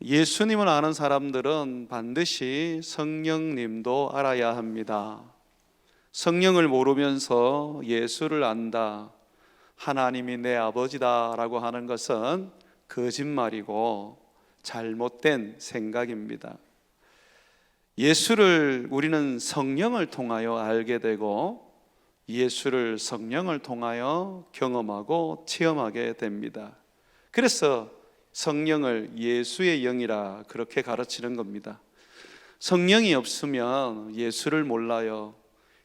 예수님을 아는 사람들은 반드시 성령님도 알아야 합니다. 성령을 모르면서 예수를 안다, 하나님이 내 아버지다라고 하는 것은 거짓말이고 잘못된 생각입니다. 예수를 우리는 성령을 통하여 알게 되고 예수를 성령을 통하여 경험하고 체험하게 됩니다. 그래서 성령을 예수의 영이라 그렇게 가르치는 겁니다. 성령이 없으면 예수를 몰라요.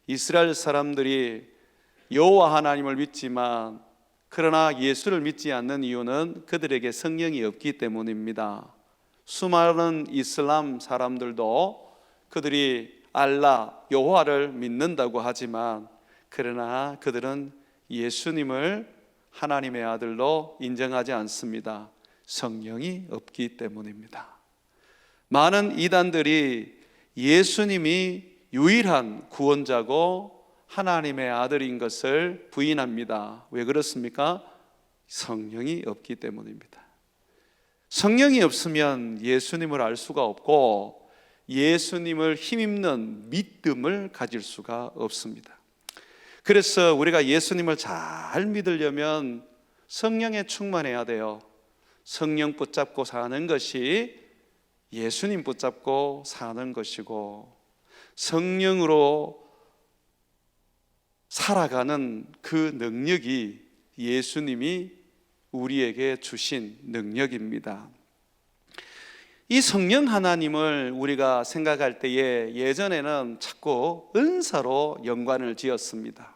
이스라엘 사람들이 여호와 하나님을 믿지만 그러나 예수를 믿지 않는 이유는 그들에게 성령이 없기 때문입니다. 수많은 이슬람 사람들도 그들이 알라, 여호와를 믿는다고 하지만 그러나 그들은 예수님을 하나님의 아들로 인정하지 않습니다. 성령이 없기 때문입니다. 많은 이단들이 예수님이 유일한 구원자고 하나님의 아들인 것을 부인합니다. 왜 그렇습니까? 성령이 없기 때문입니다. 성령이 없으면 예수님을 알 수가 없고 예수님을 힘입는 믿음을 가질 수가 없습니다. 그래서 우리가 예수님을 잘 믿으려면 성령에 충만해야 돼요. 성령 붙잡고 사는 것이 예수님 붙잡고 사는 것이고 성령으로 살아가는 그 능력이 예수님이 우리에게 주신 능력입니다. 이 성령 하나님을 우리가 생각할 때에 예전에는 자꾸 은사로 연관을 지었습니다.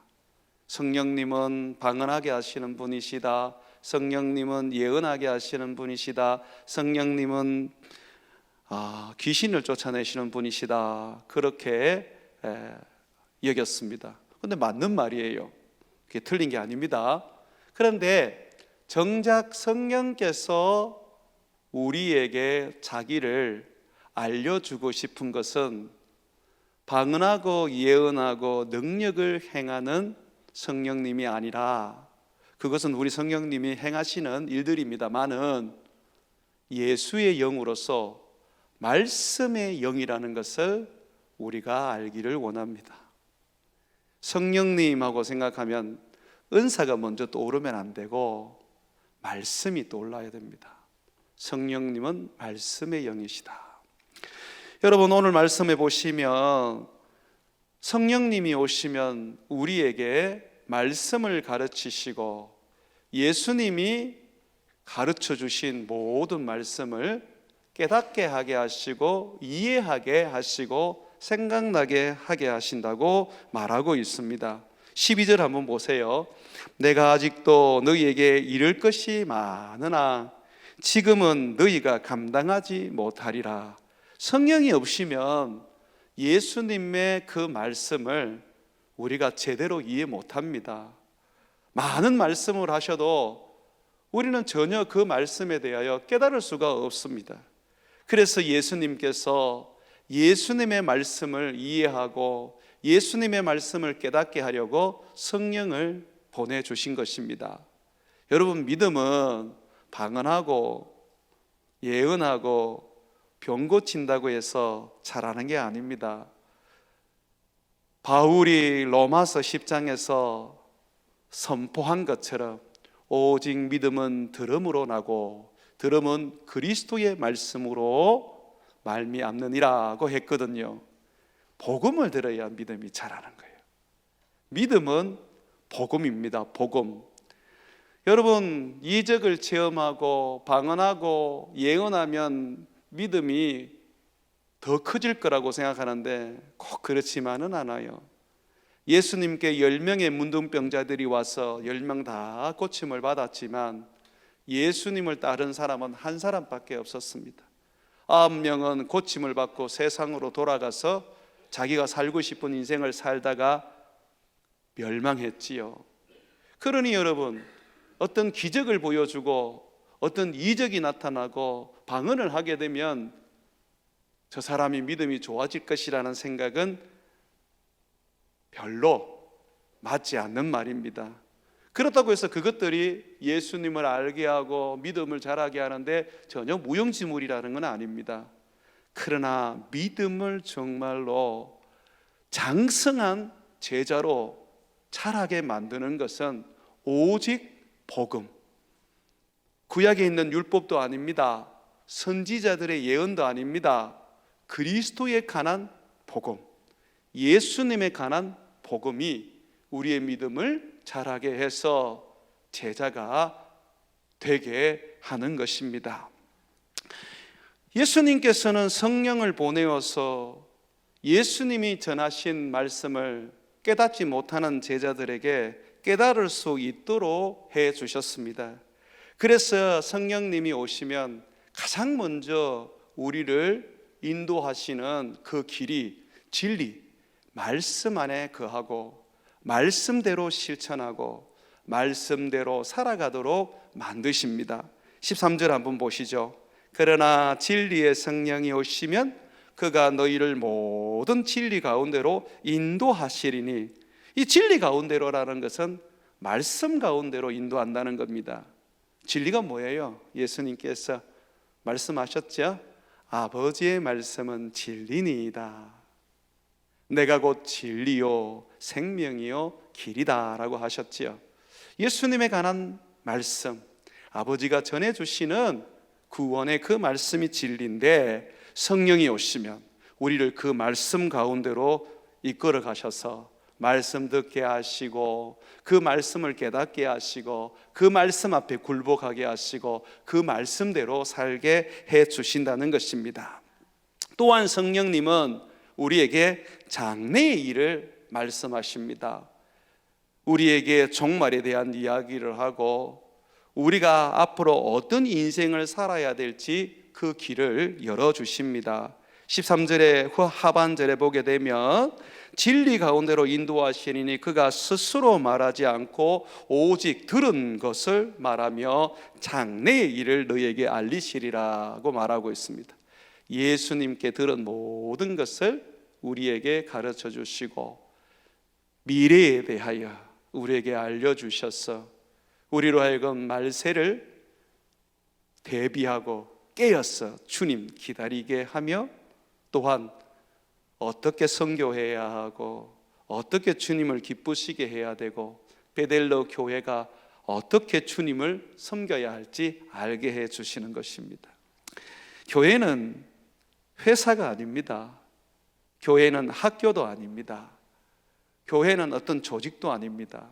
성령님은 방언하게 하시는 분이시다. 성령님은 예언하게 하시는 분이시다. 성령님은 귀신을 쫓아내시는 분이시다. 그렇게 여겼습니다. 그런데 맞는 말이에요. 그게 틀린 게 아닙니다. 그런데 정작 성령께서 우리에게 자기를 알려주고 싶은 것은 방언하고 예언하고 능력을 행하는 성령님이 아니라 그것은 우리 성령님이 행하시는 일들입니다만은 예수의 영으로서 말씀의 영이라는 것을 우리가 알기를 원합니다. 성령님하고 생각하면 은사가 먼저 떠오르면 안 되고 말씀이 떠올라야 됩니다. 성령님은 말씀의 영이시다. 여러분, 오늘 말씀해 보시면 성령님이 오시면 우리에게 말씀을 가르치시고 예수님이 가르쳐 주신 모든 말씀을 깨닫게 하게 하시고 이해하게 하시고 생각나게 하게 하신다고 말하고 있습니다. 12절 한번 보세요. 내가 아직도 너희에게 이를 것이 많으나 지금은 너희가 감당하지 못하리라. 성령이 없으면 예수님의 그 말씀을 우리가 제대로 이해 못합니다. 많은 말씀을 하셔도 우리는 전혀 그 말씀에 대하여 깨달을 수가 없습니다. 그래서 예수님께서 예수님의 말씀을 이해하고 예수님의 말씀을 깨닫게 하려고 성령을 보내주신 것입니다. 여러분, 믿음은 방언하고 예언하고 병 고친다고 해서 잘하는 게 아닙니다. 바울이 로마서 10장에서 선포한 것처럼 오직 믿음은 들음으로 나고 들음은 그리스도의 말씀으로 말미암느니라고 했거든요. 복음을 들어야 믿음이 자라는 거예요. 믿음은 복음입니다. 복음. 여러분, 이적을 체험하고 방언하고 예언하면 믿음이 더 커질 거라고 생각하는데 꼭 그렇지만은 않아요. 예수님께 10명의 문둥병자들이 와서 10명 다 고침을 받았지만 예수님을 따른 사람은 한 사람밖에 없었습니다. 9명은 고침을 받고 세상으로 돌아가서 자기가 살고 싶은 인생을 살다가 멸망했지요. 그러니 여러분, 어떤 기적을 보여주고 어떤 이적이 나타나고 방언을 하게 되면 저 사람이 믿음이 좋아질 것이라는 생각은 별로 맞지 않는 말입니다. 그렇다고 해서 그것들이 예수님을 알게 하고 믿음을 자라게 하는데 전혀 무용지물이라는 건 아닙니다. 그러나 믿음을 정말로 장성한 제자로 자라게 만드는 것은 오직 복음, 구약에 있는 율법도 아닙니다. 선지자들의 예언도 아닙니다. 그리스도에 관한 복음, 예수님에 관한 복음이 우리의 믿음을 자라게 해서 제자가 되게 하는 것입니다. 예수님께서는 성령을 보내어서 예수님이 전하신 말씀을 깨닫지 못하는 제자들에게 깨달을 수 있도록 해 주셨습니다. 그래서 성령님이 오시면 가장 먼저 우리를 인도하시는 그 길이 진리, 말씀 안에 거하고 말씀대로 실천하고 말씀대로 살아가도록 만드십니다. 13절 한번 보시죠. 그러나 진리의 성령이 오시면 그가 너희를 모든 진리 가운데로 인도하시리니, 이 진리 가운데로라는 것은 말씀 가운데로 인도한다는 겁니다. 진리가 뭐예요? 예수님께서 말씀하셨죠? 아버지의 말씀은 진리니이다. 내가 곧 진리요 생명이요 길이다 라고 하셨지요. 예수님에 관한 말씀, 아버지가 전해주시는 구원의 그 말씀이 진리인데, 성령이 오시면 우리를 그 말씀 가운데로 이끌어 가셔서 말씀 듣게 하시고 그 말씀을 깨닫게 하시고 그 말씀 앞에 굴복하게 하시고 그 말씀대로 살게 해 주신다는 것입니다. 또한 성령님은 우리에게 장래의 일을 말씀하십니다. 우리에게 종말에 대한 이야기를 하고 우리가 앞으로 어떤 인생을 살아야 될지 그 길을 열어주십니다. 13절의 하반절에 보게 되면 진리 가운데로 인도하시니 그가 스스로 말하지 않고 오직 들은 것을 말하며 장래의 일을 너희에게 알리시리라고 말하고 있습니다. 예수님께 들은 모든 것을 우리에게 가르쳐 주시고 미래에 대하여 우리에게 알려주셔서 우리로 하여금 말세를 대비하고 깨어서 주님 기다리게 하며, 또한 어떻게 선교해야 하고 어떻게 주님을 기쁘시게 해야 되고 베델로 교회가 어떻게 주님을 섬겨야 할지 알게 해 주시는 것입니다. 교회는 회사가 아닙니다. 교회는 학교도 아닙니다. 교회는 어떤 조직도 아닙니다.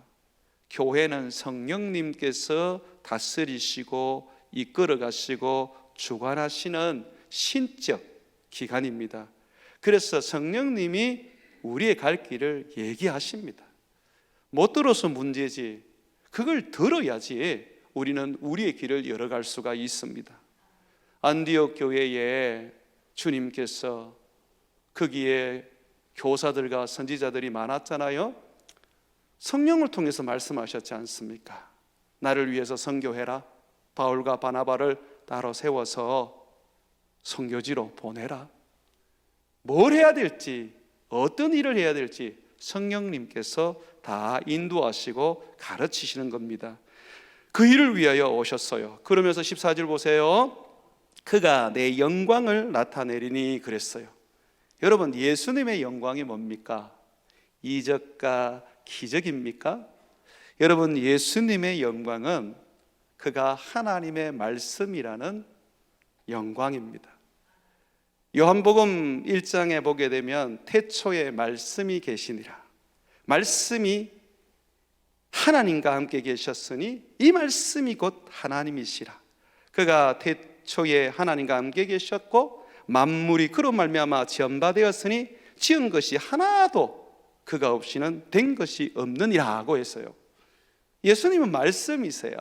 교회는 성령님께서 다스리시고 이끌어 가시고 주관하시는 신적 기관입니다. 그래서 성령님이 우리의 갈 길을 얘기하십니다. 못 들어서 문제지, 그걸 들어야지 우리는 우리의 길을 열어갈 수가 있습니다. 안디옥 교회에 주님께서 거기에 교사들과 선지자들이 많았잖아요. 성령을 통해서 말씀하셨지 않습니까? 나를 위해서 선교해라. 바울과 바나바를 따로 세워서 선교지로 보내라. 뭘 해야 될지, 어떤 일을 해야 될지 성령님께서 다 인도하시고 가르치시는 겁니다. 그 일을 위하여 오셨어요. 그러면서 14절 보세요. 그가 내 영광을 나타내리니 그랬어요. 여러분, 예수님의 영광이 뭡니까? 이적과 기적입니까? 여러분, 예수님의 영광은 그가 하나님의 말씀이라는 영광입니다. 요한복음 1장에 보게 되면 태초에 말씀이 계시니라. 말씀이 하나님과 함께 계셨으니 이 말씀이 곧 하나님이시라. 그가 태초에 하나님과 함께 계셨고 만물이 그로 말미암아 지음받았으니 지은 것이 하나도 그가 없이는 된 것이 없느니라고 했어요. 예수님은 말씀이세요.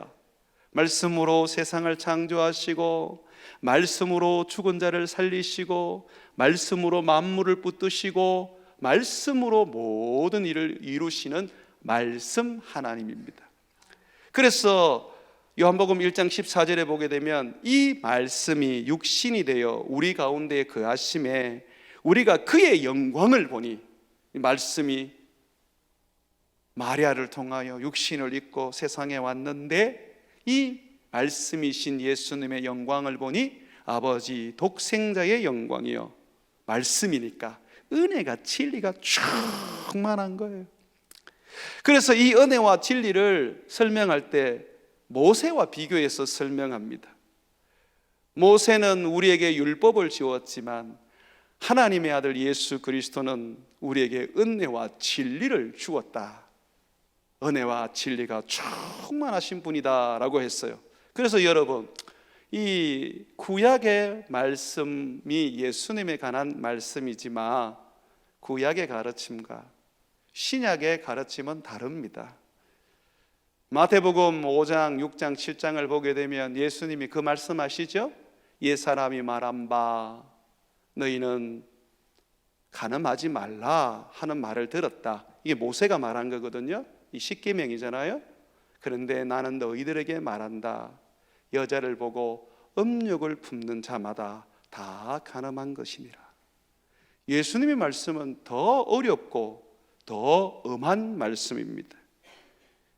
말씀으로 세상을 창조하시고 말씀으로 죽은 자를 살리시고 말씀으로 만물을 붙드시고 말씀으로 모든 일을 이루시는 말씀 하나님입니다. 그래서 요한복음 1장 14절에 보게 되면 이 말씀이 육신이 되어 우리 가운데 거하심에 우리가 그의 영광을 보니, 이 말씀이 마리아를 통하여 육신을 입고 세상에 왔는데 이 말씀이신 예수님의 영광을 보니 아버지 독생자의 영광이요, 말씀이니까 은혜가 진리가 충만한 거예요. 그래서 이 은혜와 진리를 설명할 때 모세와 비교해서 설명합니다. 모세는 우리에게 율법을 주었지만 하나님의 아들 예수 그리스도는 우리에게 은혜와 진리를 주었다. 은혜와 진리가 충만하신 분이다 라고 했어요. 그래서 여러분, 이 구약의 말씀이 예수님에 관한 말씀이지만 구약의 가르침과 신약의 가르침은 다릅니다. 마태복음 5장, 6장, 7장을 보게 되면 예수님이 그 말씀하시죠. 옛사람이 말한 바 너희는 간음하지 말라 하는 말을 들었다. 이게 모세가 말한 거거든요. 이 십계명이잖아요. 그런데 나는 너희들에게 말한다. 여자를 보고 음욕을 품는 자마다 다 간음한 것이니라. 예수님의 말씀은 더 어렵고 더 엄한 말씀입니다.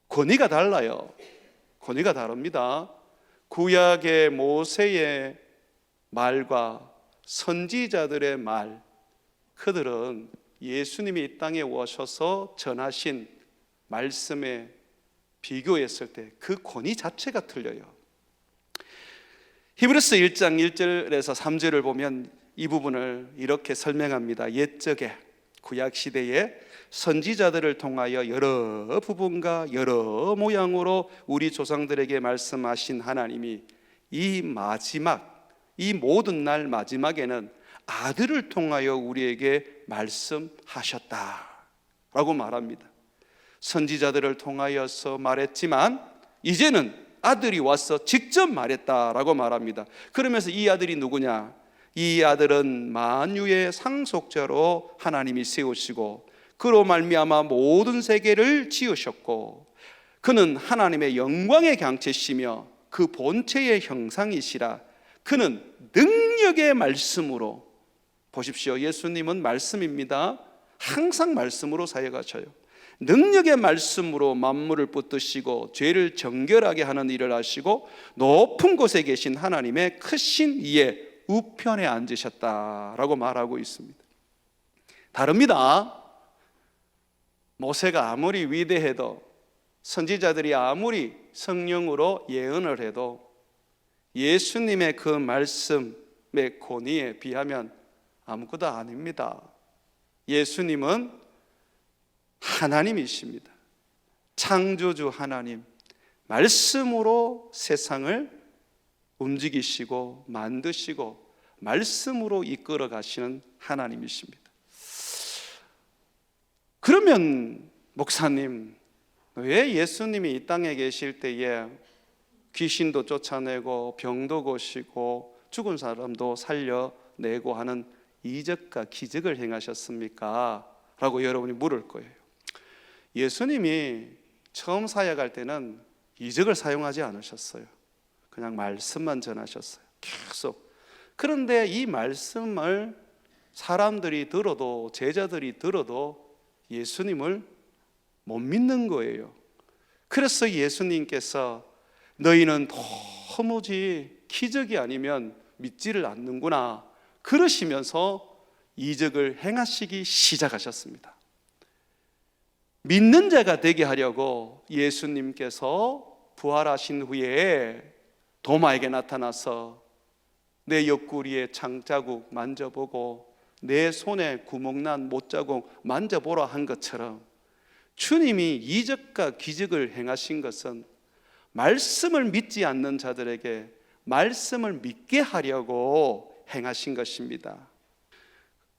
권위가 달라요. 권위가 다릅니다. 구약의 모세의 말과 선지자들의 말, 그들은 예수님이 이 땅에 오셔서 전하신 말씀에 비교했을 때 그 권위 자체가 틀려요. 히브리서 1장 1절에서 3절을 보면 이 부분을 이렇게 설명합니다. 옛적에 구약시대에 선지자들을 통하여 여러 부분과 여러 모양으로 우리 조상들에게 말씀하신 하나님이 이 마지막, 이 모든 날 마지막에는 아들을 통하여 우리에게 말씀하셨다라고 말합니다. 선지자들을 통하여서 말했지만 이제는 아들이 와서 직접 말했다라고 말합니다. 그러면서 이 아들이 누구냐? 이 아들은 만유의 상속자로 하나님이 세우시고 그로 말미암아 모든 세계를 지으셨고 그는 하나님의 영광의 강체시며 그 본체의 형상이시라. 그는 능력의 말씀으로, 보십시오, 예수님은 말씀입니다. 항상 말씀으로 사역하셔요. 능력의 말씀으로 만물을 붙드시고 죄를 정결하게 하는 일을 하시고 높은 곳에 계신 하나님의 크신 이의 우편에 앉으셨다라고 말하고 있습니다. 다릅니다. 모세가 아무리 위대해도, 선지자들이 아무리 성령으로 예언을 해도 예수님의 그 말씀의 권위에 비하면 아무것도 아닙니다. 예수님은 하나님이십니다. 창조주 하나님, 말씀으로 세상을 움직이시고 만드시고 말씀으로 이끌어 가시는 하나님이십니다. 그러면 목사님, 왜 예수님이 이 땅에 계실 때에 귀신도 쫓아내고 병도 고치고 죽은 사람도 살려내고 하는 이적과 기적을 행하셨습니까? 라고 여러분이 물을 거예요. 예수님이 처음 사역할 때는 이적을 사용하지 않으셨어요. 그냥 말씀만 전하셨어요. 계속. 그런데 이 말씀을 사람들이 들어도, 제자들이 들어도 예수님을 못 믿는 거예요. 그래서 예수님께서 너희는 도무지 기적이 아니면 믿지를 않는구나 그러시면서 이적을 행하시기 시작하셨습니다. 믿는 자가 되게 하려고 예수님께서 부활하신 후에 도마에게 나타나서 내 옆구리에 창자국 만져보고 내 손에 구멍난 못자국 만져보라 한 것처럼 주님이 이적과 기적을 행하신 것은 말씀을 믿지 않는 자들에게 말씀을 믿게 하려고 행하신 것입니다.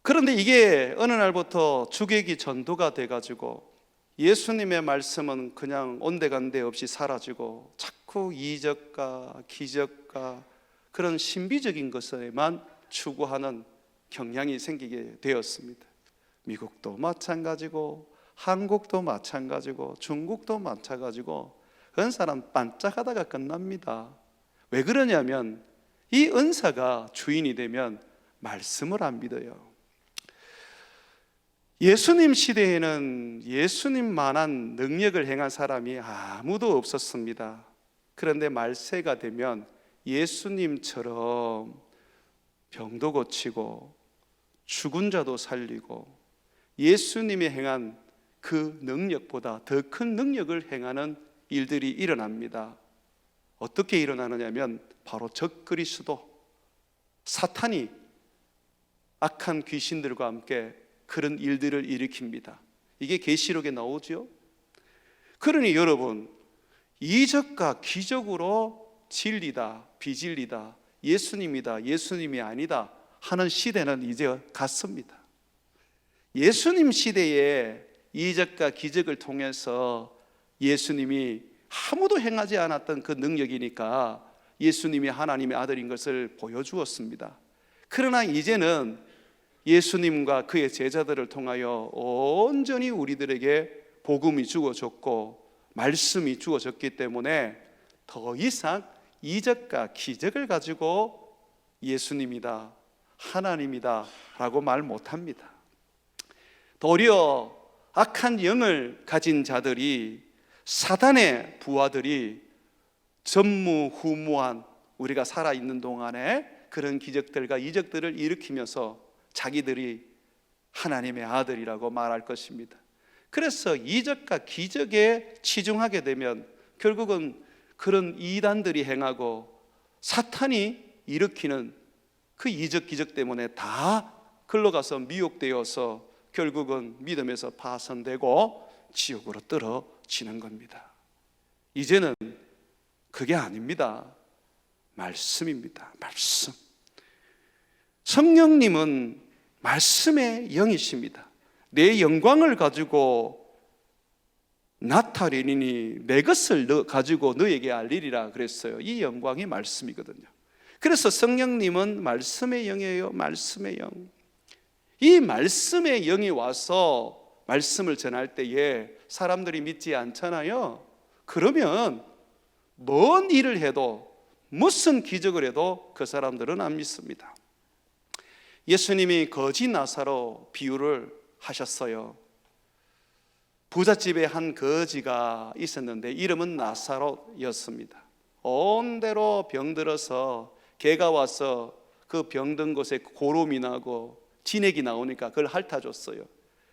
그런데 이게 어느 날부터 주객이 전도가 돼가지고 예수님의 말씀은 그냥 온데간데 없이 사라지고 자꾸 이적과 기적과 그런 신비적인 것에만 추구하는 경향이 생기게 되었습니다. 미국도 마찬가지고 한국도 마찬가지고 중국도 마찬가지고 은사는 반짝하다가 끝납니다. 왜 그러냐면 이 은사가 주인이 되면 말씀을 안 믿어요. 예수님 시대에는 예수님만한 능력을 행한 사람이 아무도 없었습니다. 그런데 말세가 되면 예수님처럼 병도 고치고 죽은 자도 살리고 예수님이 행한 그 능력보다 더 큰 능력을 행하는 일들이 일어납니다. 어떻게 일어나느냐면 바로 적그리스도, 사탄이 악한 귀신들과 함께 그런 일들을 일으킵니다. 이게 계시록에 나오죠. 그러니 여러분, 이적과 기적으로 진리다, 비진리다, 예수님이다, 예수님이 아니다 하는 시대는 이제 갔습니다. 예수님 시대에 이적과 기적을 통해서 예수님이 아무도 행하지 않았던 그 능력이니까 예수님이 하나님의 아들인 것을 보여주었습니다. 그러나 이제는 예수님과 그의 제자들을 통하여 온전히 우리들에게 복음이 주어졌고 말씀이 주어졌기 때문에 더 이상 이적과 기적을 가지고 예수님이다, 하나님이다 라고 말 못합니다. 도리어 악한 영을 가진 자들이, 사단의 부하들이 전무후무한 우리가 살아있는 동안에 그런 기적들과 이적들을 일으키면서 자기들이 하나님의 아들이라고 말할 것입니다. 그래서 이적과 기적에 치중하게 되면 결국은 그런 이단들이 행하고 사탄이 일으키는 그 이적 기적 때문에 다 글러가서 미혹되어서 결국은 믿음에서 파선되고 지옥으로 떨어지는 겁니다. 이제는 그게 아닙니다. 말씀입니다. 말씀. 성령님은 말씀의 영이십니다. 내 영광을 가지고 나타내리니 내 것을 가지고 너에게 알리리라 그랬어요. 이 영광이 말씀이거든요. 그래서 성령님은 말씀의 영이에요. 말씀의 영. 이 말씀의 영이 와서 말씀을 전할 때에 사람들이 믿지 않잖아요. 그러면 뭔 일을 해도, 무슨 기적을 해도 그 사람들은 안 믿습니다. 예수님이 거지 나사로 비유를 하셨어요. 부잣집에 한 거지가 있었는데 이름은 나사로였습니다. 온 데로 병들어서 개가 와서 그 병든 곳에 고름이 나고 진액이 나오니까 그걸 핥아줬어요.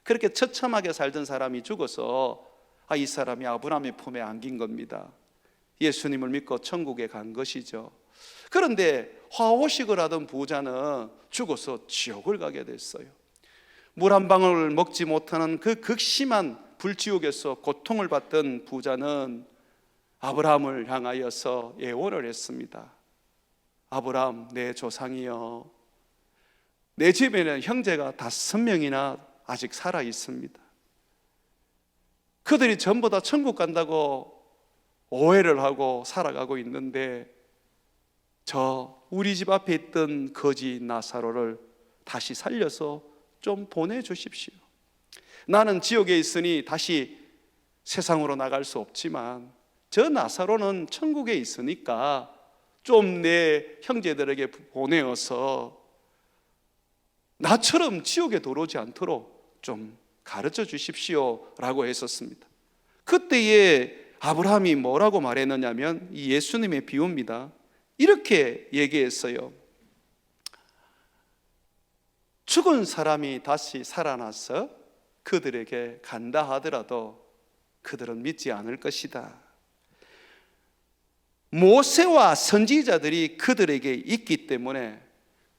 그렇게 처참하게 살던 사람이 죽어서 이 사람이 아브라함의 품에 안긴 겁니다. 예수님을 믿고 천국에 간 것이죠. 그런데 화호식을 하던 부자는 죽어서 지옥을 가게 됐어요. 물 한 방울 먹지 못하는 그 극심한 불지옥에서 고통을 받던 부자는 아브라함을 향하여서 예언을 했습니다. 아브라함, 내 조상이여, 내 집에는 형제가 5명이나 아직 살아 있습니다. 그들이 전부 다 천국 간다고 오해를 하고 살아가고 있는데 우리 집 앞에 있던 거지 나사로를 다시 살려서 좀 보내주십시오. 나는 지옥에 있으니 다시 세상으로 나갈 수 없지만 저 나사로는 천국에 있으니까 좀 내 형제들에게 보내어서 나처럼 지옥에 들어오지 않도록 좀 가르쳐 주십시오 라고 했었습니다. 그때에 아브라함이 뭐라고 말했느냐면 이 예수님의 비유입니다. 이렇게 얘기했어요. 죽은 사람이 다시 살아나서 그들에게 간다 하더라도 그들은 믿지 않을 것이다. 모세와 선지자들이 그들에게 있기 때문에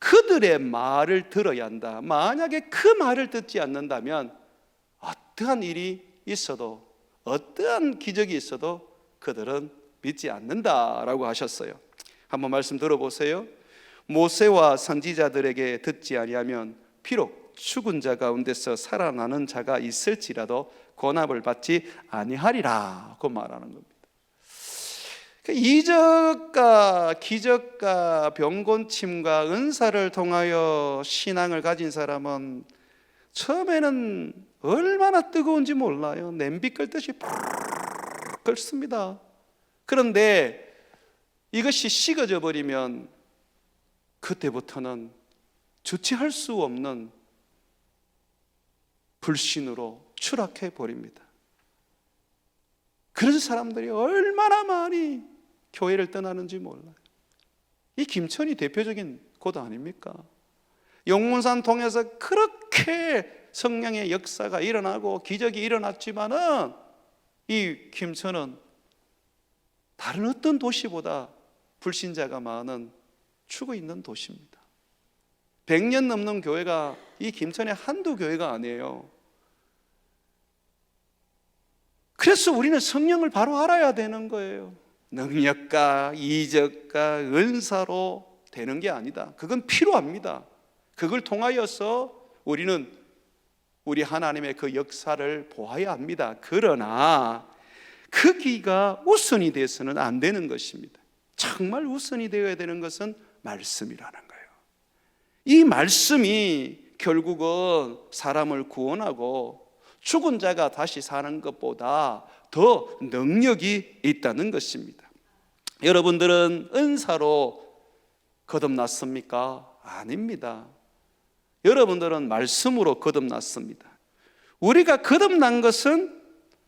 그들의 말을 들어야 한다. 만약에 그 말을 듣지 않는다면 어떠한 일이 있어도, 어떠한 기적이 있어도 그들은 믿지 않는다라고 하셨어요. 한번 말씀 들어보세요. 모세와 선지자들에게 듣지 아니하면 비록 죽은 자 가운데서 살아나는 자가 있을지라도 권합을 받지 아니하리라 고 말하는 겁니다. 이적과 기적과 병곤침과 은사를 통하여 신앙을 가진 사람은 처음에는 얼마나 뜨거운지 몰라요. 냄비 끓듯이 푹 끓습니다. 그런데 이것이 식어져 버리면 그때부터는 주체할 수 없는 불신으로 추락해 버립니다. 그런 사람들이 얼마나 많이 교회를 떠나는지 몰라요. 이 김천이 대표적인 곳 아닙니까? 용문산 통해서 그렇게 성령의 역사가 일어나고 기적이 일어났지만은 이 김천은 다른 어떤 도시보다 불신자가 많은 죽어 있는 도시입니다. 100년 넘는 교회가 이 김천에 한두 교회가 아니에요. 그래서 우리는 성령을 바로 알아야 되는 거예요. 능력과 이적과 은사로 되는 게 아니다. 그건 필요합니다. 그걸 통하여서 우리는 우리 하나님의 그 역사를 보아야 합니다. 그러나 거기가 우선이 돼서는 안 되는 것입니다. 정말 우선이 되어야 되는 것은 말씀이라는 거예요. 이 말씀이 결국은 사람을 구원하고 죽은 자가 다시 사는 것보다 더 능력이 있다는 것입니다. 여러분들은 은사로 거듭났습니까? 아닙니다. 여러분들은 말씀으로 거듭났습니다. 우리가 거듭난 것은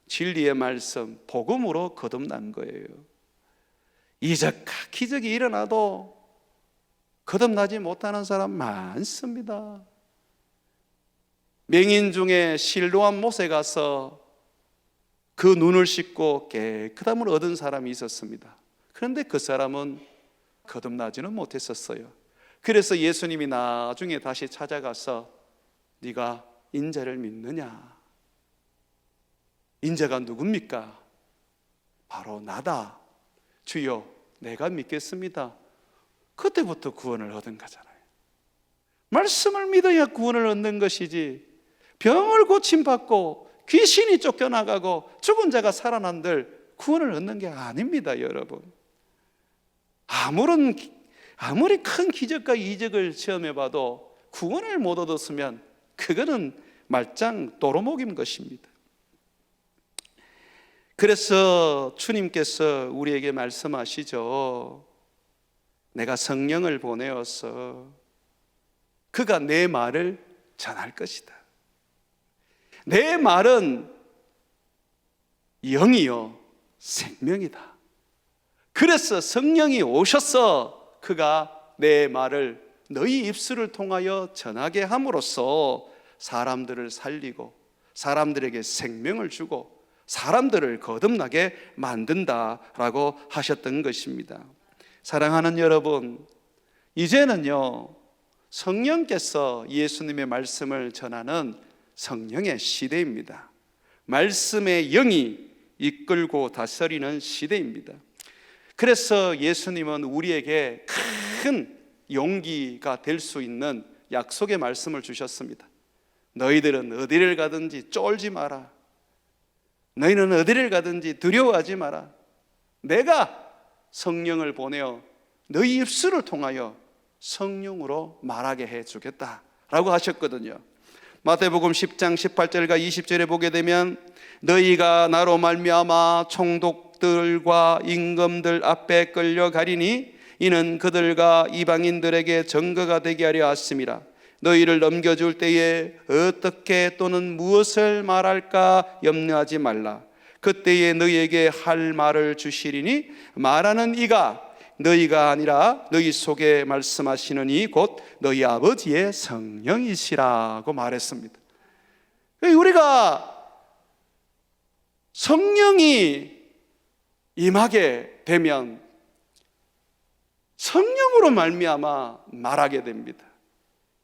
진리의 말씀, 복음으로 거듭난 거예요. 이적과 기적이 일어나도 거듭나지 못하는 사람 많습니다. 맹인 중에 실로암 못에 가서 그 눈을 씻고 깨끗함을 얻은 사람이 있었습니다. 그런데 그 사람은 거듭나지는 못했었어요. 그래서 예수님이 나중에 다시 찾아가서 네가 인자를 믿느냐? 인자가 누굽니까? 바로 나다. 주여, 내가 믿겠습니다. 그때부터 구원을 얻은 거잖아요. 말씀을 믿어야 구원을 얻는 것이지, 병을 고침받고 귀신이 쫓겨나가고 죽은 자가 살아난들 구원을 얻는 게 아닙니다, 여러분. 아무리 큰 기적과 이적을 체험해봐도 구원을 못 얻었으면 그거는 말짱 도루묵인 것입니다. 그래서 주님께서 우리에게 말씀하시죠. 내가 성령을 보내어서 그가 내 말을 전할 것이다. 내 말은 영이요 생명이다. 그래서 성령이 오셔서 그가 내 말을 너희 입술을 통하여 전하게 함으로써 사람들을 살리고 사람들에게 생명을 주고 사람들을 거듭나게 만든다라고 하셨던 것입니다. 사랑하는 여러분, 이제는요 성령께서 예수님의 말씀을 전하는 성령의 시대입니다. 말씀의 영이 이끌고 다스리는 시대입니다. 그래서 예수님은 우리에게 큰 용기가 될 수 있는 약속의 말씀을 주셨습니다. 너희들은 어디를 가든지 쫄지 마라. 너희는 어디를 가든지 두려워하지 마라. 내가 성령을 보내어 너희 입술을 통하여 성령으로 말하게 해주겠다라고 하셨거든요. 마태복음 10장 18절과 20절에 보게 되면 너희가 나로 말미암아 총독들과 임금들 앞에 끌려가리니 이는 그들과 이방인들에게 증거가 되게 하려 하심이라. 너희를 넘겨줄 때에 어떻게 또는 무엇을 말할까 염려하지 말라. 그때에 너희에게 할 말을 주시리니 말하는 이가 너희가 아니라 너희 속에 말씀하시는 이 곧 너희 아버지의 성령이시라고 말했습니다. 우리가 성령이 임하게 되면 성령으로 말미암아 말하게 됩니다.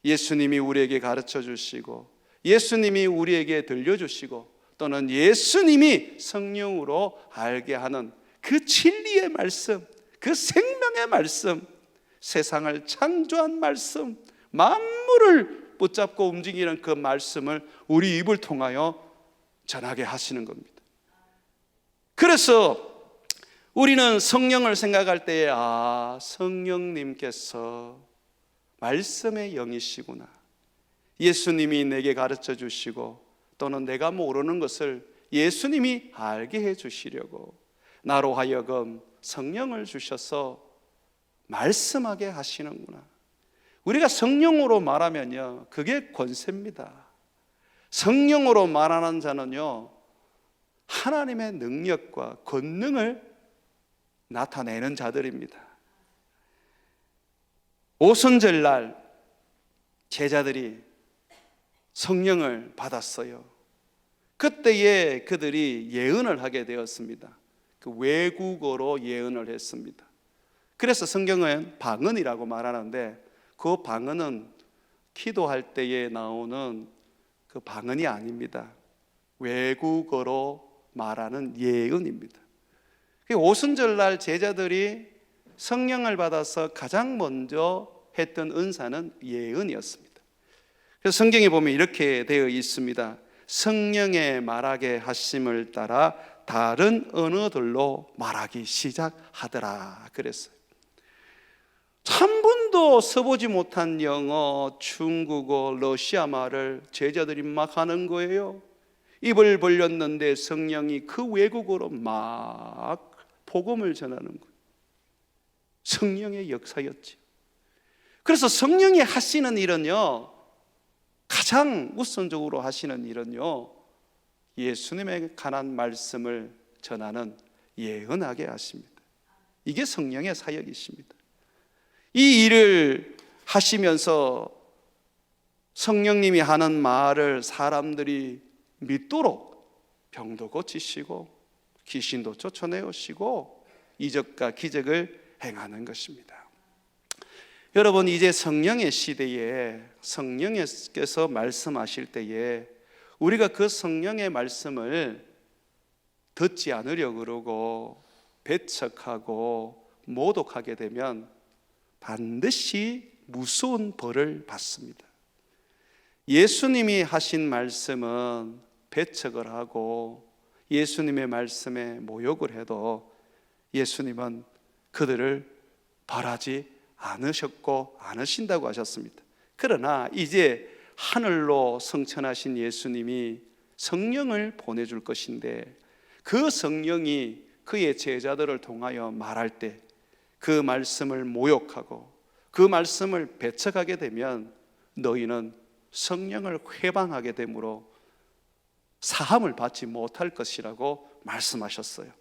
예수님이 우리에게 가르쳐 주시고 예수님이 우리에게 들려주시고 또는 예수님이 성령으로 알게 하는 그 진리의 말씀, 그 생명의 말씀, 세상을 창조한 말씀, 만물을 붙잡고 움직이는 그 말씀을 우리 입을 통하여 전하게 하시는 겁니다. 그래서 우리는 성령을 생각할 때에 성령님께서 말씀의 영이시구나. 예수님이 내게 가르쳐 주시고 또는 내가 모르는 것을 예수님이 알게 해 주시려고 나로 하여금 성령을 주셔서 말씀하게 하시는구나. 우리가 성령으로 말하면요 그게 권세입니다. 성령으로 말하는 자는요, 하나님의 능력과 권능을 나타내는 자들입니다. 오순절날 제자들이 성령을 받았어요. 그때에 그들이 예언을 하게 되었습니다. 그 외국어로 예언을 했습니다. 그래서 성경은 방언이라고 말하는데, 그 방언은 기도할 때에 나오는 그 방언이 아닙니다. 외국어로 말하는 예언입니다. 오순절날 제자들이 성령을 받아서 가장 먼저 했던 은사는 예언이었습니다. 그래서 성경에 보면 이렇게 되어 있습니다. 성령의 말하게 하심을 따라 다른 언어들로 말하기 시작하더라 그랬어요. 한 번도 써보지 못한 영어, 중국어, 러시아 말을 제자들이 막 하는 거예요. 입을 벌렸는데 성령이 그 외국어로 막 복음을 전하는 거예요. 성령의 역사였지. 그래서 성령이 하시는 일은요, 가장 우선적으로 하시는 일은요, 예수님에 관한 말씀을 전하는 예언하게 하십니다. 이게 성령의 사역이십니다. 이 일을 하시면서 성령님이 하는 말을 사람들이 믿도록 병도 고치시고 귀신도 쫓아내시고 이적과 기적을 행하는 것입니다. 여러분, 이제 성령의 시대에 성령께서 말씀하실 때에 우리가 그 성령의 말씀을 듣지 않으려고 그러고 배척하고 모독하게 되면 반드시 무서운 벌을 받습니다. 예수님이 하신 말씀은 배척을 하고 예수님의 말씀에 모욕을 해도 예수님은 그들을 벌하지 않으셨고 않으신다고 하셨습니다. 그러나 이제 하늘로 승천하신 예수님이 성령을 보내줄 것인데, 그 성령이 그의 제자들을 통하여 말할 때 그 말씀을 모욕하고 그 말씀을 배척하게 되면 너희는 성령을 회방하게 되므로 사함을 받지 못할 것이라고 말씀하셨어요.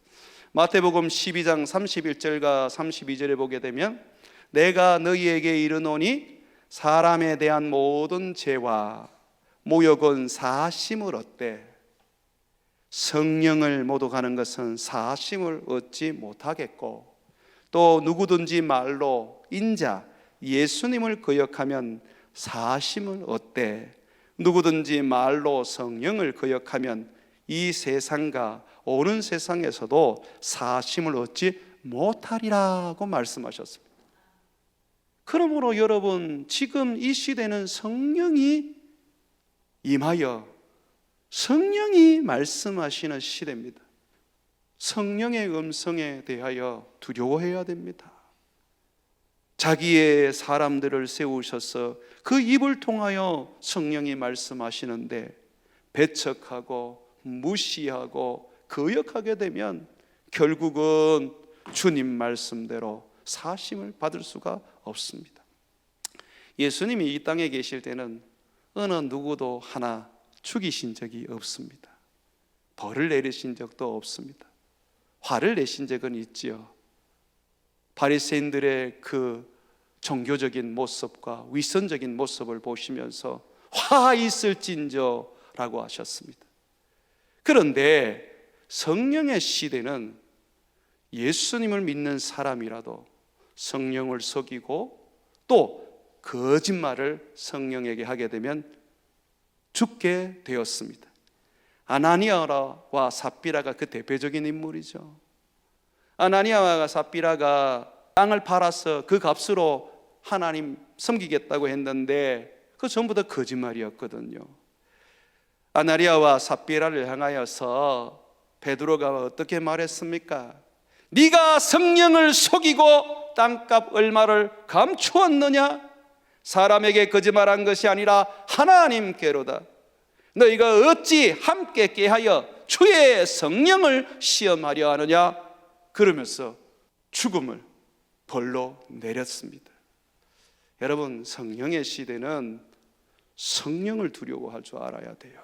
마태복음 12장 31절과 32절에 보게 되면 내가 너희에게 이르노니 사람에 대한 모든 죄와 모욕은 사하심을 얻되 성령을 모독하는 것은 사하심을 얻지 못하겠고, 또 누구든지 말로 인자 예수님을 거역하면 사하심을 얻되 누구든지 말로 성령을 거역하면 이 세상과 오는 세상에서도 사하심을 얻지 못하리라고 말씀하셨습니다. 그러므로 여러분, 지금 이 시대는 성령이 임하여 성령이 말씀하시는 시대입니다. 성령의 음성에 대하여 두려워해야 됩니다. 자기의 사람들을 세우셔서 그 입을 통하여 성령이 말씀하시는데 배척하고 무시하고 거역하게 되면 결국은 주님 말씀대로 사심을 받을 수가 없습니다. 예수님이 이 땅에 계실 때는 어느 누구도 하나 죽이신 적이 없습니다. 벌을 내리신 적도 없습니다. 화를 내신 적은 있지요. 바리새인들의 그 종교적인 모습과 위선적인 모습을 보시면서 화 있을진저 라고 하셨습니다. 그런데 성령의 시대는 예수님을 믿는 사람이라도 성령을 속이고 또 거짓말을 성령에게 하게 되면 죽게 되었습니다. 아나니아와 삽비라가 그 대표적인 인물이죠. 아나니아와 삽비라가 땅을 팔아서 그 값으로 하나님 섬기겠다고 했는데 그 전부 다 거짓말이었거든요. 아나니아와 삽비라를 향하여서 베드로가 어떻게 말했습니까? 네가 성령을 속이고 땅값 얼마를 감추었느냐? 사람에게 거짓말한 것이 아니라 하나님께로다. 너희가 어찌 함께 깨하여 주의 성령을 시험하려 하느냐? 그러면서 죽음을 벌로 내렸습니다. 여러분, 성령의 시대는 성령을 두려워할 줄 알아야 돼요.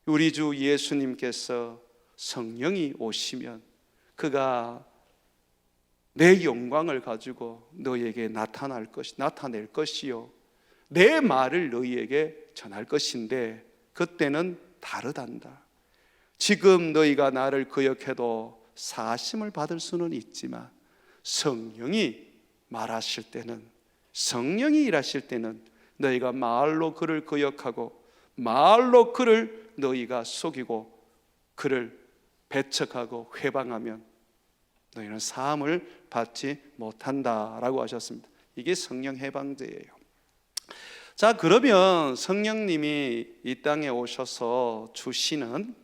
우리 주 예수님께서 성령이 오시면 그가 내 영광을 가지고 너희에게 나타낼 것이요 내 말을 너희에게 전할 것인데 그때는 다르단다. 지금 너희가 나를 거역해도 사심을 받을 수는 있지만 성령이 말하실 때는, 성령이 일하실 때는 너희가 말로 그를 거역하고 말로 그를 너희가 속이고 그를 배척하고 회방하면 너희는 사함을 받지 못한다라고 하셨습니다. 이게 성령 해방제예요. 자, 그러면 성령님이 이 땅에 오셔서 주시는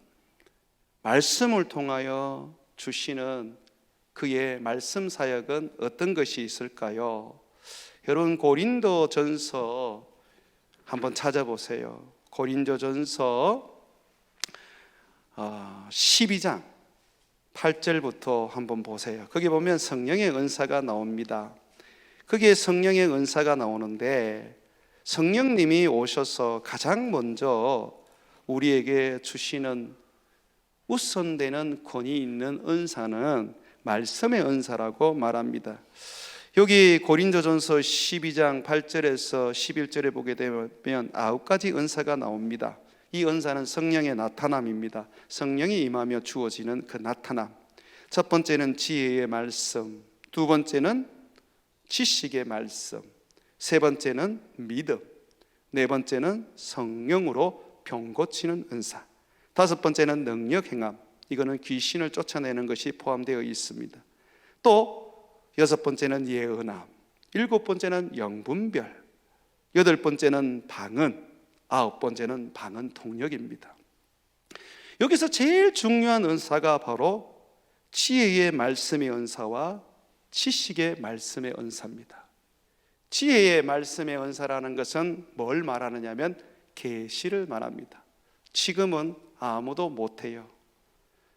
말씀을 통하여 주시는 그의 말씀 사역은 어떤 것이 있을까요? 여러분 고린도전서 한번 찾아보세요. 고린도전서 12장 8절부터 한번 보세요. 거기 보면 성령의 은사가 나옵니다. 거기에 성령의 은사가 나오는데 성령님이 오셔서 가장 먼저 우리에게 주시는 우선되는 권위 있는 은사는 말씀의 은사라고 말합니다. 여기 고린도전서 12장 8절에서 11절에 보게 되면 9가지 은사가 나옵니다. 이 은사는 성령의 나타남입니다. 성령이 임하며 주어지는 그 나타남. 첫 번째는 지혜의 말씀, 두 번째는 지식의 말씀, 세 번째는 믿음, 네 번째는 성령으로 병 고치는 은사, 다섯 번째는 능력 행함, 이거는 귀신을 쫓아내는 것이 포함되어 있습니다. 또 여섯 번째는 예언함, 일곱 번째는 영분별, 여덟 번째는 방언, 아홉 번째는 방언 통역입니다. 여기서 제일 중요한 은사가 바로 지혜의 말씀의 은사와 지식의 말씀의 은사입니다. 지혜의 말씀의 은사라는 것은 뭘 말하느냐면 계시를 말합니다. 지금은 아무도 못해요.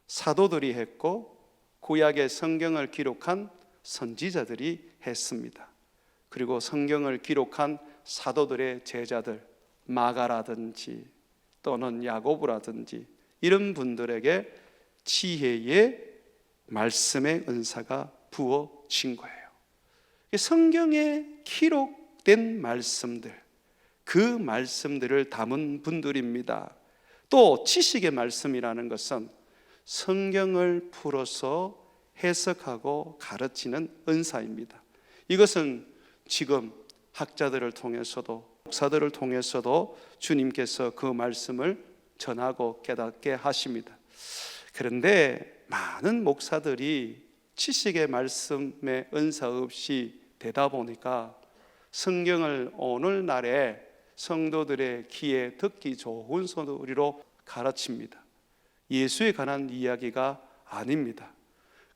사도들이 했고 구약의 성경을 기록한 선지자들이 했습니다. 그리고 성경을 기록한 사도들의 제자들 마가라든지 또는 야고보라든지 이런 분들에게 지혜의 말씀의 은사가 부어진 거예요. 성경에 기록된 말씀들, 그 말씀들을 담은 분들입니다. 또 지식의 말씀이라는 것은 성경을 풀어서 해석하고 가르치는 은사입니다. 이것은 지금 학자들을 통해서도 목사들을 통해서도 주님께서 그 말씀을 전하고 깨닫게 하십니다. 그런데 많은 목사들이 지식의 말씀에 은사 없이 되다 보니까 성경을 오늘날의 성도들의 귀에 듣기 좋은 소리로 가르칩니다. 예수에 관한 이야기가 아닙니다.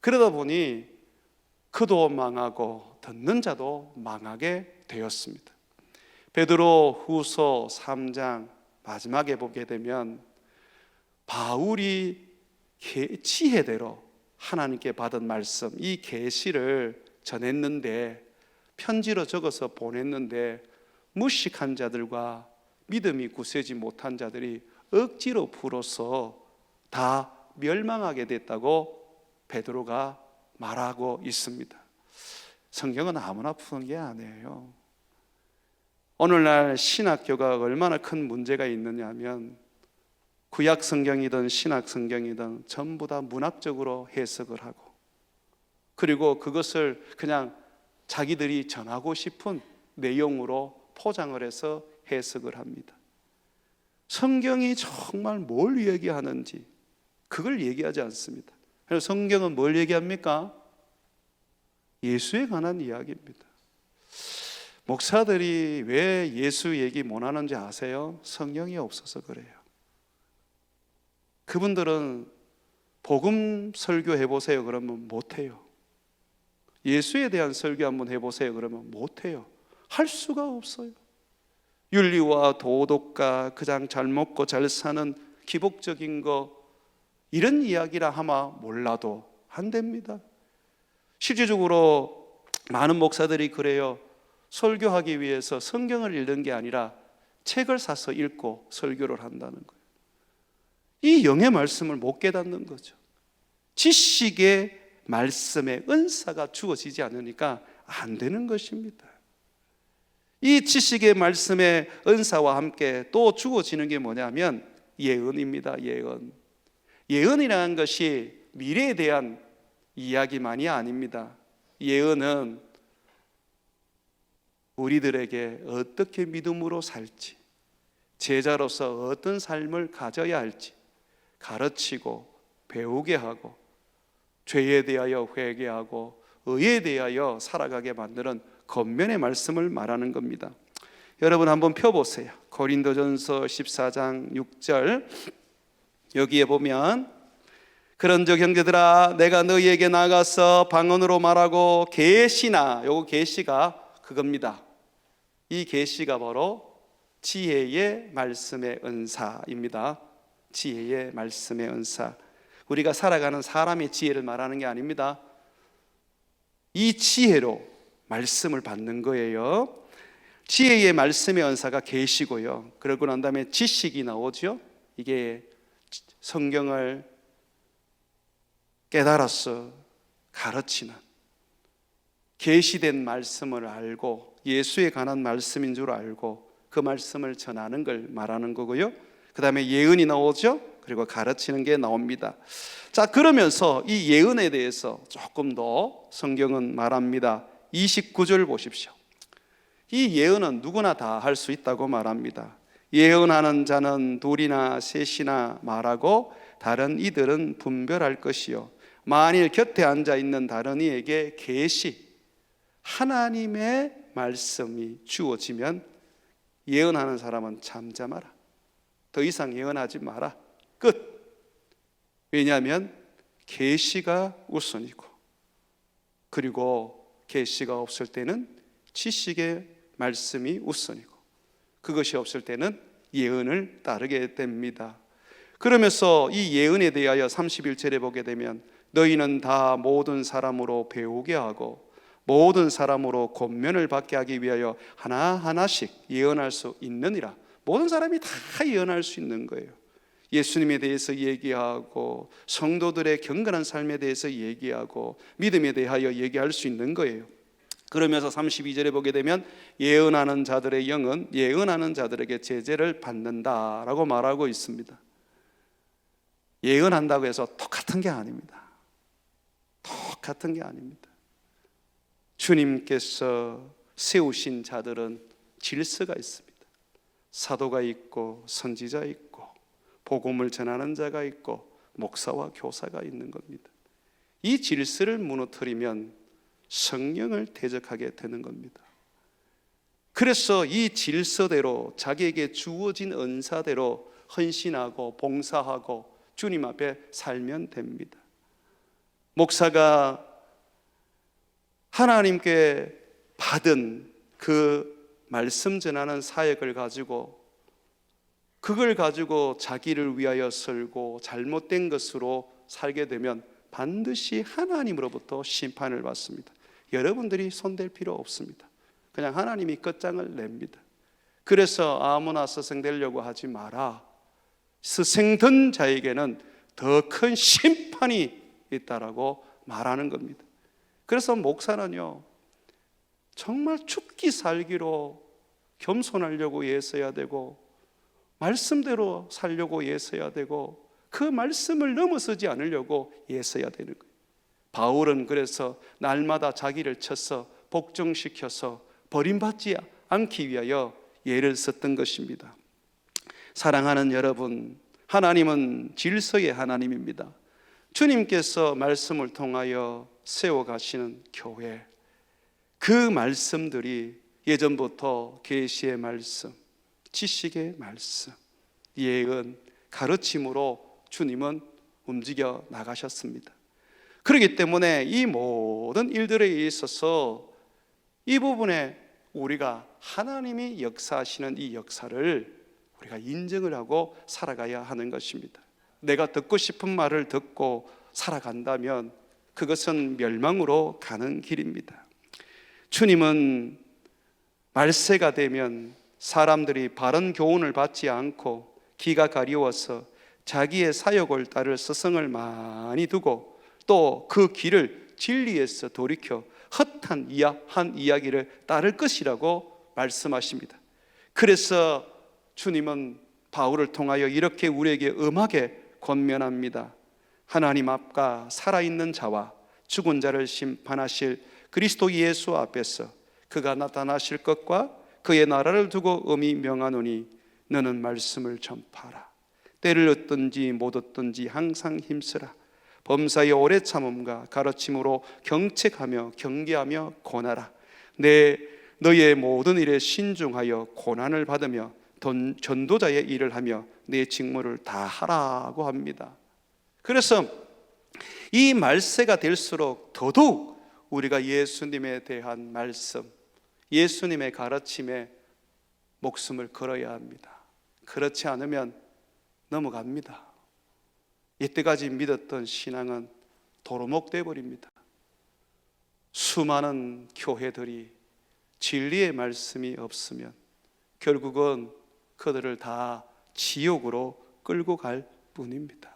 그러다 보니 그도 망하고 듣는 자도 망하게 되었습니다. 베드로 후서 3장 마지막에 보게 되면 바울이 지혜대로 하나님께 받은 말씀, 이 계시를 전했는데 편지로 적어서 보냈는데 무식한 자들과 믿음이 굳세지 못한 자들이 억지로 풀어서 다 멸망하게 됐다고 베드로가 말하고 있습니다. 성경은 아무나 푸는 게 아니에요. 오늘날 신학교가 얼마나 큰 문제가 있느냐 하면 구약 성경이든 신약 성경이든 전부 다 문학적으로 해석을 하고 그리고 그것을 그냥 자기들이 전하고 싶은 내용으로 포장을 해서 해석을 합니다. 성경이 정말 뭘 얘기하는지 그걸 얘기하지 않습니다. 그래서 성경은 뭘 얘기합니까? 예수에 관한 이야기입니다. 목사들이 왜 예수 얘기 못 하는지 아세요? 성령이 없어서 그래요. 그분들은 복음 설교 해보세요 그러면 못해요. 예수에 대한 설교 한번 해보세요 그러면 못해요. 할 수가 없어요. 윤리와 도덕과 그냥 잘 먹고 잘 사는 기복적인 거 이런 이야기라 하마 몰라도 안 됩니다. 실질적으로 많은 목사들이 그래요. 설교하기 위해서 성경을 읽는 게 아니라 책을 사서 읽고 설교를 한다는 거예요. 이 영의 말씀을 못 깨닫는 거죠. 지식의 말씀의 은사가 주어지지 않으니까 안 되는 것입니다. 이 지식의 말씀의 은사와 함께 또 주어지는 게 뭐냐면 예언입니다. 예언. 예언이라는 것이 미래에 대한 이야기만이 아닙니다. 예언은 우리들에게 어떻게 믿음으로 살지, 제자로서 어떤 삶을 가져야 할지 가르치고 배우게 하고, 죄에 대하여 회개하고 의에 대하여 살아가게 만드는 겉면의 말씀을 말하는 겁니다. 여러분 한번 펴보세요. 고린도전서 14장 6절, 여기에 보면 그런즉 형제들아 내가 너희에게 나가서 방언으로 말하고 계시나, 요거 계시가 그겁니다. 이 계시가 바로 지혜의 말씀의 은사입니다. 지혜의 말씀의 은사. 우리가 살아가는 사람의 지혜를 말하는 게 아닙니다. 이 지혜로 말씀을 받는 거예요. 지혜의 말씀의 은사가 계시고요. 그러고 난 다음에 지식이 나오죠. 이게 성경을 깨달아서 가르치는, 계시된 말씀을 알고 예수에 관한 말씀인 줄 알고 그 말씀을 전하는 걸 말하는 거고요. 그 다음에 예언이 나오죠. 그리고 가르치는 게 나옵니다. 자, 그러면서 이 예언에 대해서 조금 더 성경은 말합니다. 29절 보십시오. 이 예언은 누구나 다 할 수 있다고 말합니다. 예언하는 자는 둘이나 셋이나 말하고 다른 이들은 분별할 것이요, 만일 곁에 앉아 있는 다른 이에게 계시, 하나님의 말씀이 주어지면 예언하는 사람은 잠잠하라. 더 이상 예언하지 마라. 끝. 왜냐하면 계시가 우선이고, 그리고 계시가 없을 때는 지식의 말씀이 우선이고, 그것이 없을 때는 예언을 따르게 됩니다. 그러면서 이 예언에 대하여 31절에 보게 되면 너희는 다 모든 사람으로 배우게 하고 모든 사람으로 권면을 받게 하기 위하여 하나하나씩 예언할 수 있느니라. 모든 사람이 다 예언할 수 있는 거예요. 예수님에 대해서 얘기하고 성도들의 경건한 삶에 대해서 얘기하고 믿음에 대하여 얘기할 수 있는 거예요. 그러면서 32절에 보게 되면 예언하는 자들의 영은 예언하는 자들에게 제재를 받는다라고 말하고 있습니다. 예언한다고 해서 똑같은 게 아닙니다. 똑같은 게 아닙니다. 주님께서 세우신 자들은 질서가 있습니다. 사도가 있고 선지자 있고 복음을 전하는 자가 있고 목사와 교사가 있는 겁니다. 이 질서를 무너뜨리면 성령을 대적하게 되는 겁니다. 그래서 이 질서대로 자기에게 주어진 은사대로 헌신하고 봉사하고 주님 앞에 살면 됩니다. 목사가 하나님께 받은 그 말씀 전하는 사역을 가지고 그걸 가지고 자기를 위하여 살고 잘못된 것으로 살게 되면 반드시 하나님으로부터 심판을 받습니다. 여러분들이 손댈 필요 없습니다. 그냥 하나님이 끝장을 냅니다. 그래서 아무나 스승되려고 하지 마라. 스승된 자에게는 더 큰 심판이 있다라고 말하는 겁니다. 그래서 목사는요, 정말 죽기 살기로 겸손하려고 애써야 되고 말씀대로 살려고 애써야 되고 그 말씀을 넘어서지 않으려고 애써야 되는 거예요. 바울은 그래서 날마다 자기를 쳐서 복종시켜서 버림받지 않기 위하여 예를 썼던 것입니다. 사랑하는 여러분, 하나님은 질서의 하나님입니다. 주님께서 말씀을 통하여 세워가시는 교회, 그 말씀들이 예전부터 계시의 말씀, 지식의 말씀, 예언, 가르침으로 주님은 움직여 나가셨습니다. 그렇기 때문에 이 모든 일들에 있어서 이 부분에 우리가 하나님이 역사하시는 이 역사를 우리가 인정을 하고 살아가야 하는 것입니다. 내가 듣고 싶은 말을 듣고 살아간다면 그것은 멸망으로 가는 길입니다. 주님은 말세가 되면 사람들이 바른 교훈을 받지 않고 귀가 가리워서 자기의 사역을 따를 스승을 많이 두고 또 그 길을 진리에서 돌이켜 헛한 한 이야기를 따를 것이라고 말씀하십니다. 그래서 주님은 바울을 통하여 이렇게 우리에게 엄하게 권면합니다. 하나님 앞과 살아있는 자와 죽은 자를 심판하실 그리스도 예수 앞에서 그가 나타나실 것과 그의 나라를 두고 엄히 명하노니 너는 말씀을 전파하라. 때를 얻든지 못 얻든지 항상 힘쓰라. 범사의 오래 참음과 가르침으로 경책하며 경계하며 권하라. 너의 모든 일에 신중하여 고난을 받으며 전도자의 일을 하며 내 직무를 다 하라고 합니다. 그래서 이 말세가 될수록 더더욱 우리가 예수님에 대한 말씀, 예수님의 가르침에 목숨을 걸어야 합니다. 그렇지 않으면 넘어갑니다. 이때까지 믿었던 신앙은 도루묵 되어버립니다. 수많은 교회들이 진리의 말씀이 없으면 결국은 그들을 다 지옥으로 끌고 갈 뿐입니다.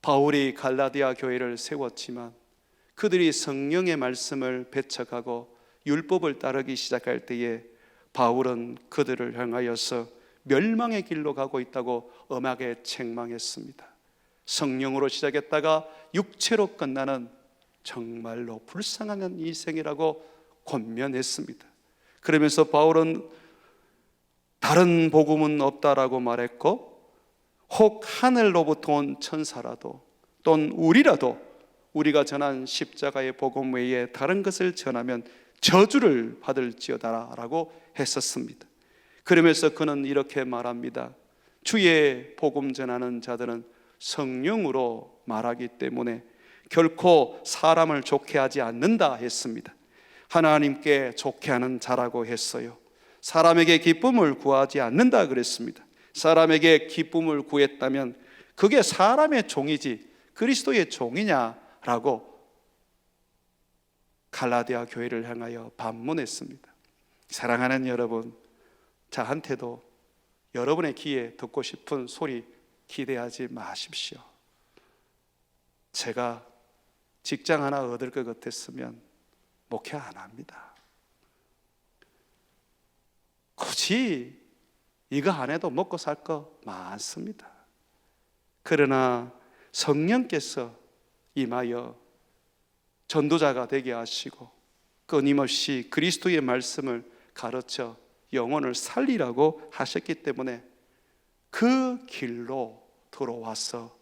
바울이 갈라디아 교회를 세웠지만 그들이 성령의 말씀을 배척하고 율법을 따르기 시작할 때에 바울은 그들을 향하여서 멸망의 길로 가고 있다고 엄하게 책망했습니다. 성령으로 시작했다가 육체로 끝나는 정말로 불쌍한 인생이라고 권면했습니다. 그러면서 바울은 다른 복음은 없다라고 말했고, 혹 하늘로부터 온 천사라도 또는 우리가 전한 십자가의 복음 외에 다른 것을 전하면 저주를 받을지어다라고 했었습니다. 그러면서 그는 이렇게 말합니다. 주의 복음 전하는 자들은 성령으로 말하기 때문에 결코 사람을 좋게 하지 않는다 했습니다. 하나님께 좋게 하는 자라고 했어요. 사람에게 기쁨을 구하지 않는다 그랬습니다. 사람에게 기쁨을 구했다면 그게 사람의 종이지 그리스도의 종이냐라고 갈라디아 교회를 향하여 반문했습니다. 사랑하는 여러분, 저한테도 여러분의 귀에 듣고 싶은 소리 기대하지 마십시오. 제가 직장 하나 얻을 것 같았으면 목회 안 합니다. 굳이 이거 안 해도 먹고 살 거 많습니다. 그러나 성령께서 임하여 전도자가 되게 하시고 끊임없이 그리스도의 말씀을 가르쳐 영혼을 살리라고 하셨기 때문에 그 길로 들어와서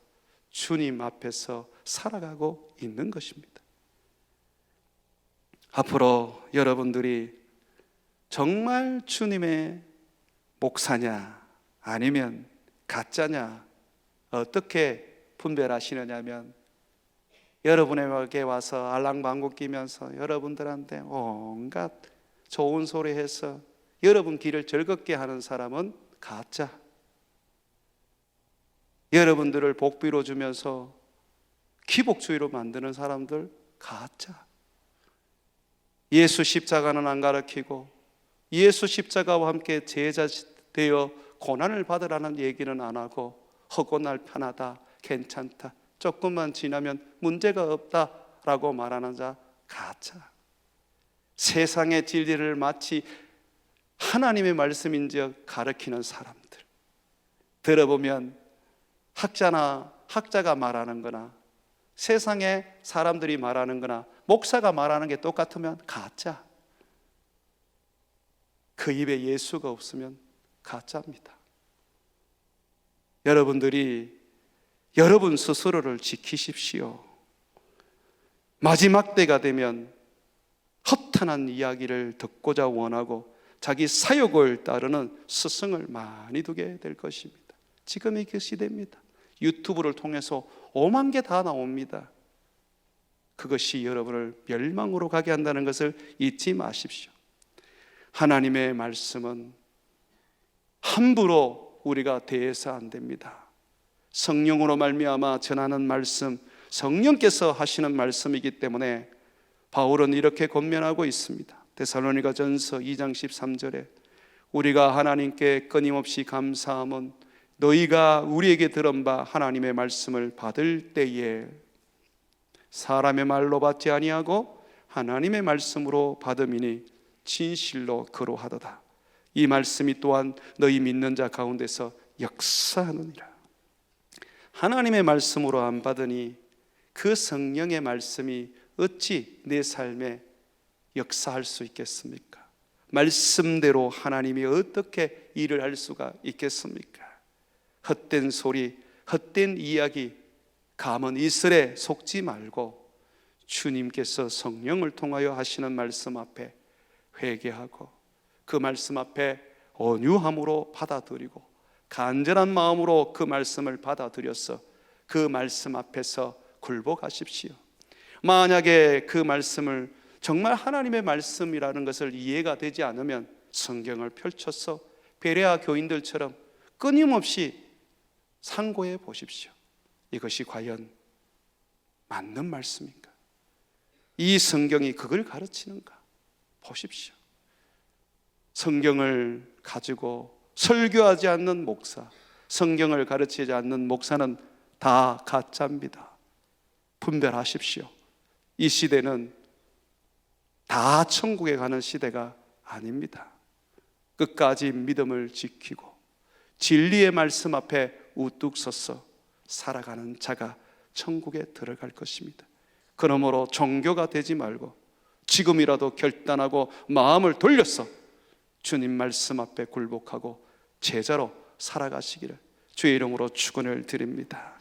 주님 앞에서 살아가고 있는 것입니다. 앞으로 여러분들이 정말 주님의 목사냐 아니면 가짜냐 어떻게 분별하시느냐면, 여러분에게 와서 알랑방구 끼면서 여러분들한테 온갖 좋은 소리 해서 여러분 길을 즐겁게 하는 사람은 가짜, 여러분들을 복비로 주면서 기복주의로 만드는 사람들 가짜, 예수 십자가는 안 가르치고 예수 십자가와 함께 제자 되어 고난을 받으라는 얘기는 안 하고 허고 날 편하다, 괜찮다, 조금만 지나면 문제가 없다라고 말하는 자 가짜, 세상의 진리를 마치 하나님의 말씀인지 가르치는 사람들, 들어보면 학자가 말하는 거나 세상의 사람들이 말하는 거나 목사가 말하는 게 똑같으면 가짜, 그 입에 예수가 없으면 가짜입니다. 여러분들이 여러분 스스로를 지키십시오. 마지막 때가 되면 허탄한 이야기를 듣고자 원하고 자기 사욕을 따르는 스승을 많이 두게 될 것입니다. 지금이 그 시대입니다. 유튜브를 통해서 5만 개 다 나옵니다. 그것이 여러분을 멸망으로 가게 한다는 것을 잊지 마십시오. 하나님의 말씀은 함부로 우리가 대해서 안 됩니다. 성령으로 말미암아 전하는 말씀, 성령께서 하시는 말씀이기 때문에 바울은 이렇게 권면하고 있습니다. 데살로니가전서 2장 13절에 우리가 하나님께 끊임없이 감사함은 너희가 우리에게 들은 바 하나님의 말씀을 받을 때에 사람의 말로 받지 아니하고 하나님의 말씀으로 받음이니 진실로 그러하도다. 이 말씀이 또한 너희 믿는 자 가운데서 역사하느니라. 하나님의 말씀으로 안 받으니 그 성령의 말씀이 어찌 내 삶에 역사할 수 있겠습니까? 말씀대로 하나님이 어떻게 일을 할 수가 있겠습니까? 헛된 소리, 헛된 이야기, 감언 이설에 속지 말고 주님께서 성령을 통하여 하시는 말씀 앞에 회개하고 그 말씀 앞에 온유함으로 받아들이고 간절한 마음으로 그 말씀을 받아들여서 그 말씀 앞에서 굴복하십시오. 만약에 그 말씀을 정말 하나님의 말씀이라는 것을 이해가 되지 않으면 성경을 펼쳐서 베레아 교인들처럼 끊임없이 상고해 보십시오. 이것이 과연 맞는 말씀인가? 이 성경이 그걸 가르치는가? 보십시오. 성경을 가지고 설교하지 않는 목사, 성경을 가르치지 않는 목사는 다 가짜입니다. 분별하십시오. 이 시대는 다 천국에 가는 시대가 아닙니다. 끝까지 믿음을 지키고 진리의 말씀 앞에 우뚝 서서 살아가는 자가 천국에 들어갈 것입니다. 그러므로 종교가 되지 말고 지금이라도 결단하고 마음을 돌려서 주님 말씀 앞에 굴복하고 제자로 살아가시기를 주의 이름으로 축원을 드립니다.